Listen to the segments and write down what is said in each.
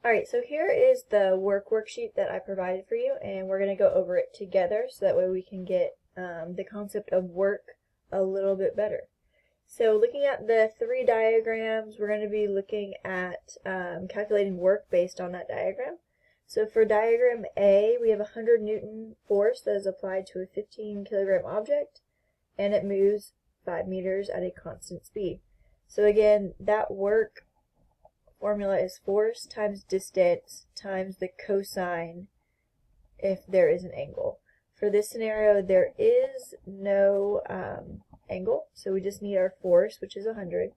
Alright, so here is the worksheet that I provided for you, and we're going to go over it together so that way we can get the concept of work a little bit better. So looking at the three diagrams, we're going to be looking at calculating work based on that diagram. So for diagram A, we have a 100 Newton force that is applied to a 15 kilogram object, and it moves 5 meters at a constant speed. So again, that work formula is force times distance times the cosine if there is an angle. For this scenario, there is no angle, so we just need our force, which is 100,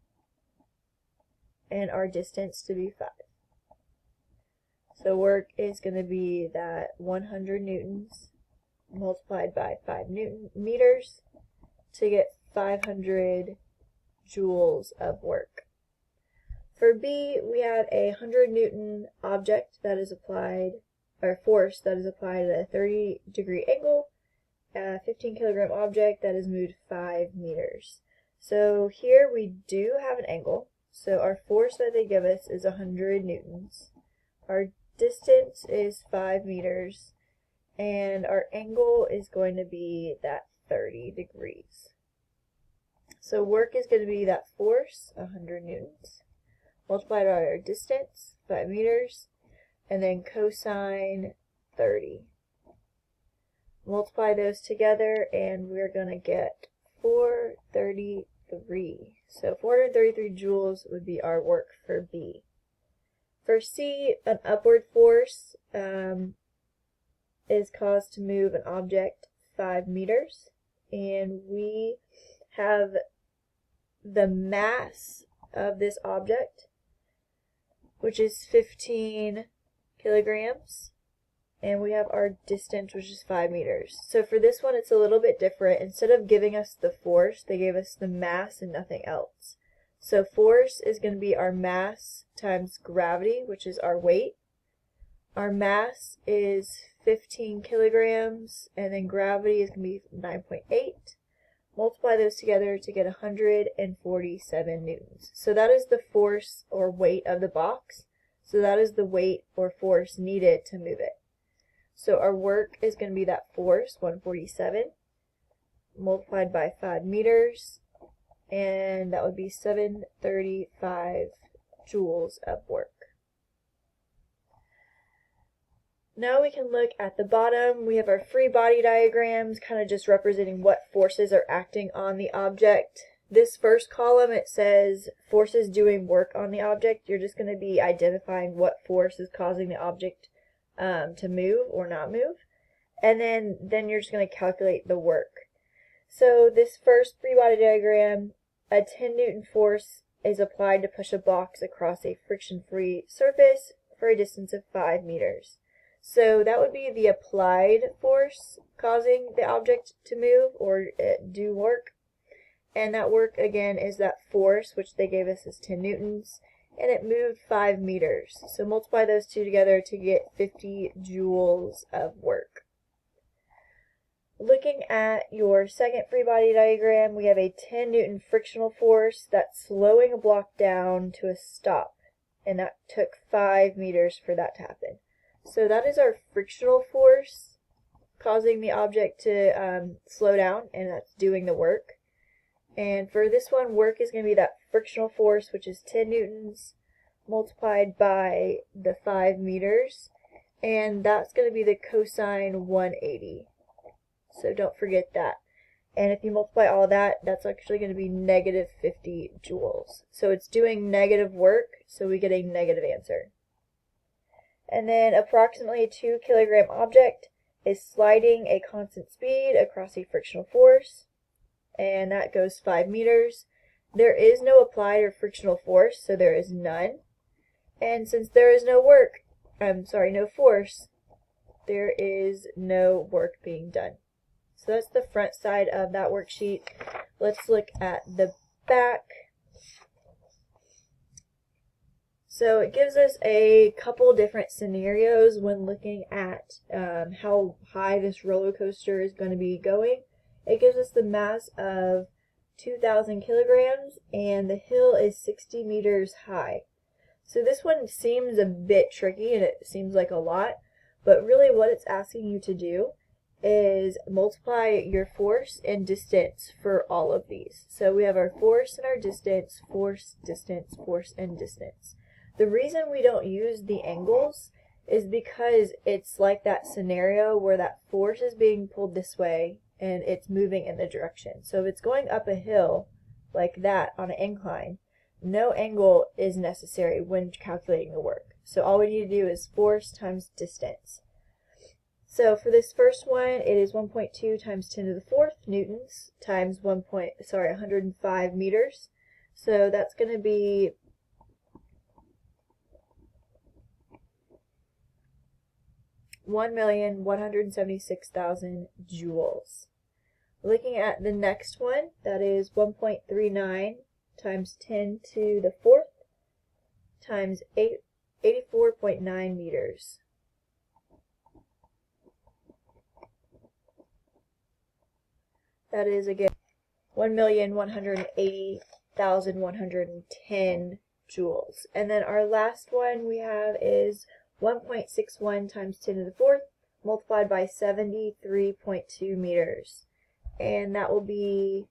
and our distance to be 5. So work is going to be that 100 newtons multiplied by 5 Newton meters to get 500 joules of work. For B, we have a 100 Newton object that is applied, or force that is applied at a 30-degree angle, a 15 kilogram object that is moved 5 meters. So here we do have an angle, so our force that they give us is 100 newtons. Our distance is 5 meters, and our angle is going to be that 30 degrees. So work is going to be that force, 100 newtons, multiplied by our distance, 5 meters, and then cosine 30. Multiply those together, and we're going to get 433. So 433 joules would be our work for B. For C, an upward force is caused to move an object 5 meters, and we have the mass of this object, which is 15 kilograms, and we have our distance, which is 5 meters. So for this one, it's a little bit different. Instead of giving us the force, they gave us the mass and nothing else. So force is going to be our mass times gravity, which is our weight. Our mass is 15 kilograms, and then gravity is going to be 9.8. Multiply those together to get 147 newtons. So that is the force or weight of the box. So that is the weight or force needed to move it. So our work is going to be that force, 147, multiplied by 5 meters, and that would be 735 joules of work. Now we can look at the bottom. We have our free body diagrams, kind of just representing what forces are acting on the object. This first column, it says forces doing work on the object. You're just going to be identifying what force is causing the object to move or not move. And then you're just going to calculate the work. So this first free body diagram, a 10 Newton force is applied to push a box across a friction-free surface for a distance of 5 meters. So that would be the applied force causing the object to move or do work. And that work, again, is that force, which they gave us as 10 newtons, and it moved 5 meters. So multiply those two together to get 50 joules of work. Looking at your second free body diagram, we have a 10 Newton frictional force that's slowing a block down to a stop, and that took 5 meters for that to happen. So that is our frictional force causing the object to slow down, and that's doing the work. And for this one, work is going to be that frictional force, which is 10 newtons, multiplied by the 5 meters, and that's going to be the cosine 180. So don't forget that. And if you multiply all that, that's actually going to be negative 50 joules. So it's doing negative work, so we get a negative answer. And then approximately a 2 kilogram object is sliding a constant speed across a frictional force, and that goes 5 meters. There is no applied or frictional force, so there is none. And since there is no force, there is no work being done. So that's the front side of that worksheet. Let's look at the back. So it gives us a couple different scenarios when looking at how high this roller coaster is going to be going. It gives us the mass of 2,000 kilograms, and the hill is 60 meters high. So this one seems a bit tricky and it seems like a lot, but really what it's asking you to do is multiply your force and distance for all of these. So we have our force and our distance, force, distance, force, and distance. The reason we don't use the angles is because it's like that scenario where that force is being pulled this way and it's moving in the direction. So if it's going up a hill like that on an incline, no angle is necessary when calculating the work. So all we need to do is force times distance. So for this first one, it is 1.2 times 10 to the 4th newtons times 105 meters. So that's going to be 1,176,000 joules. Looking at the next one, that is 1.39 times 10 to the 4th times 84.9 meters. That is again 1,180,110 joules. And then our last one we have is 1.61 times 10 to the 4th multiplied by 73.2 meters. And that will be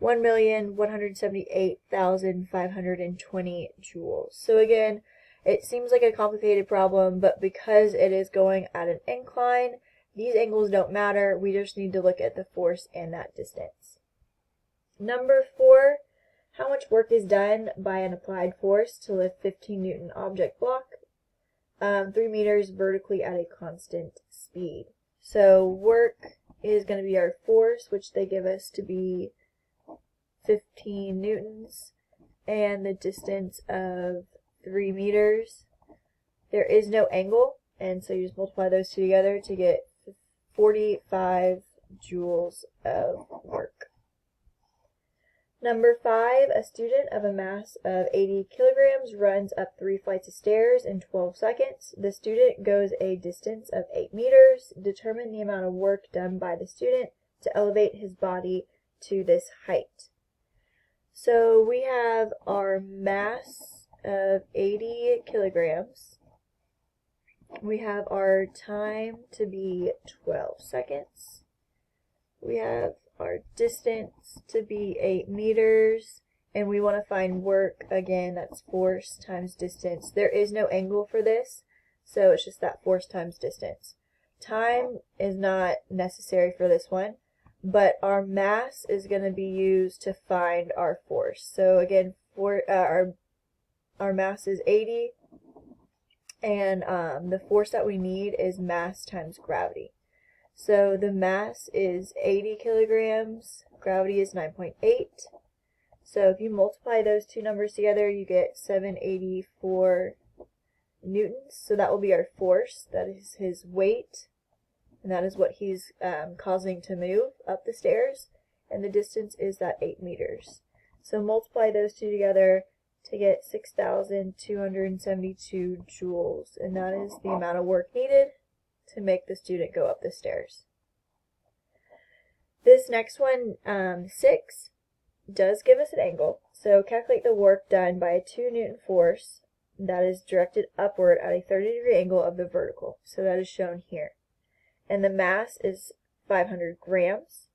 1,178,520 joules. So again, it seems like a complicated problem, but because it is going at an incline, these angles don't matter. We just need to look at the force and that distance. Number 4, how much work is done by an applied force to lift 15 Newton object block 3 meters vertically at a constant speed. So work is going to be our force, which they give us to be 15 newtons, and the distance of 3 meters. There is no angle, and so you just multiply those two together to get 45 joules of work. Number 5, a student of a mass of 80 kilograms runs up 3 flights of stairs in 12 seconds. The student goes a distance of 8 meters. Determine the amount of work done by the student to elevate his body to this height. So we have our mass of 80 kilograms. We have our time to be 12 seconds. We have our distance to be 8 meters. And we want to find work, again, that's force times distance. There is no angle for this, so it's just that force times distance. Time is not necessary for this one, but our mass is going to be used to find our force. So again, our mass is 80, and the force that we need is mass times gravity. So the mass is 80 kilograms, gravity is 9.8. So if you multiply those two numbers together, you get 784 newtons. So that will be our force. That is his weight, and that is what he's causing to move up the stairs. And the distance is that 8 meters. So multiply those two together to get 6,272 joules. And that is the amount of work needed to make the student go up the stairs. This next one, 6, does give us an angle. So calculate the work done by a 2 Newton force that is directed upward at a 30-degree angle of the vertical. So that is shown here. And the mass is 500 grams.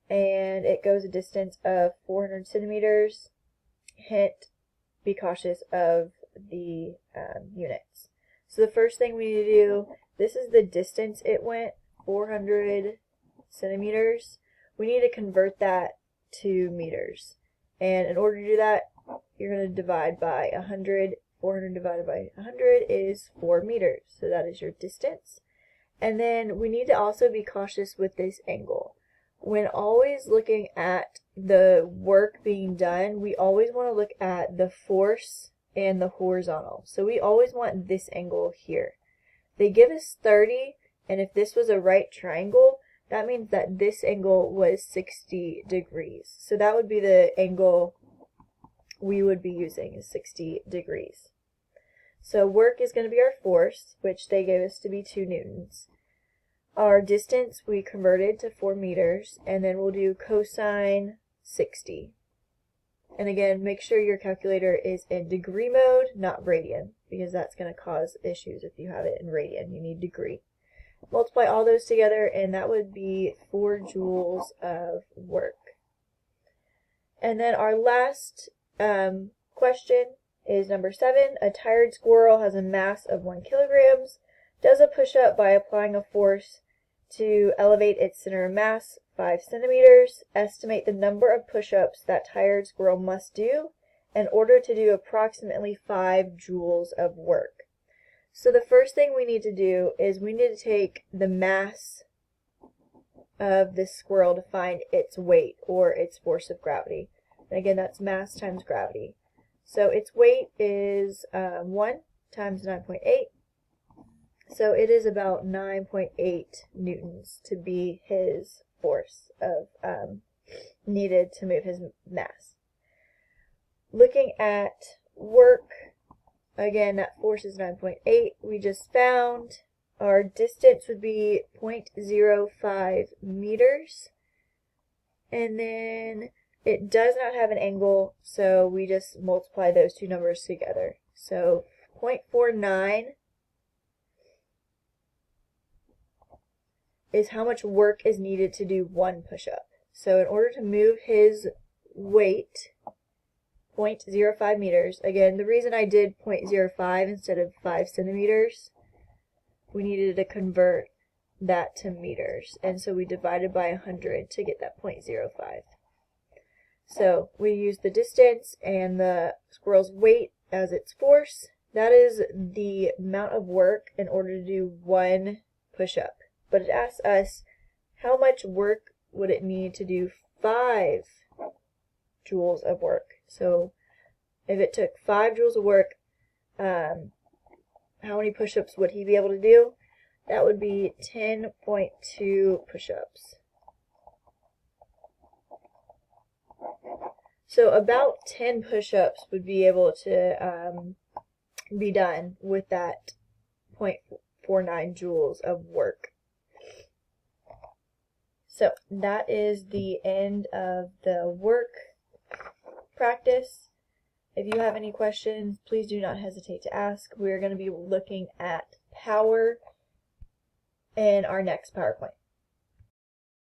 And it goes a distance of 400 centimeters. Hint, be cautious of the units. So the first thing we need to do, this is the distance it went, 400 centimeters. We need to convert that to meters. And in order to do that, you're going to divide by 100. 400 divided by 100 is 4 meters. So that is your distance. And then we need to also be cautious with this angle. When always looking at the work being done, we always want to look at the force and the horizontal. So we always want this angle here. They give us 30, and if this was a right triangle, that means that this angle was 60 degrees. So that would be the angle we would be using, is 60 degrees. So work is going to be our force, which they gave us to be 2 newtons. Our distance we converted to 4 meters, and then we'll do cosine 60. And again, make sure your calculator is in degree mode, not radian, because that's going to cause issues if you have it in radian. You need degree. Multiply all those together, and that would be 4 joules of work. And then our last question is number 7. A tired squirrel has a mass of 1 kilogram, does a push-up by applying a force to elevate its center of mass 5 centimeters. Estimate the number of push-ups that tired squirrel must do in order to do approximately 5 joules of work. So the first thing we need to do is we need to take the mass of this squirrel to find its weight or its force of gravity. And again, that's mass times gravity. So its weight is 1 times 9.8. So it is about 9.8 newtons to be his force of needed to move his mass. Looking at work, again, that force is 9.8. We just found our distance would be 0.05 meters. And then it does not have an angle, so we just multiply those two numbers together. So 0.49 is how much work is needed to do 1 push-up. So in order to move his weight 0.05 meters, again, the reason I did 0.05 instead of 5 centimeters, we needed to convert that to meters, and so we divided by 100 to get that 0.05. So we use the distance and the squirrel's weight as its force. That is the amount of work in order to do 1 push-up. But it asks us how much work would it need to do 5 joules of work. So if it took 5 joules of work, how many push-ups would he be able to do? That would be 10.2 push-ups. So about 10 push-ups would be able to be done with that 0.49 joules of work. So that is the end of the work practice. If you have any questions, please do not hesitate to ask. We're going to be looking at power in our next PowerPoint.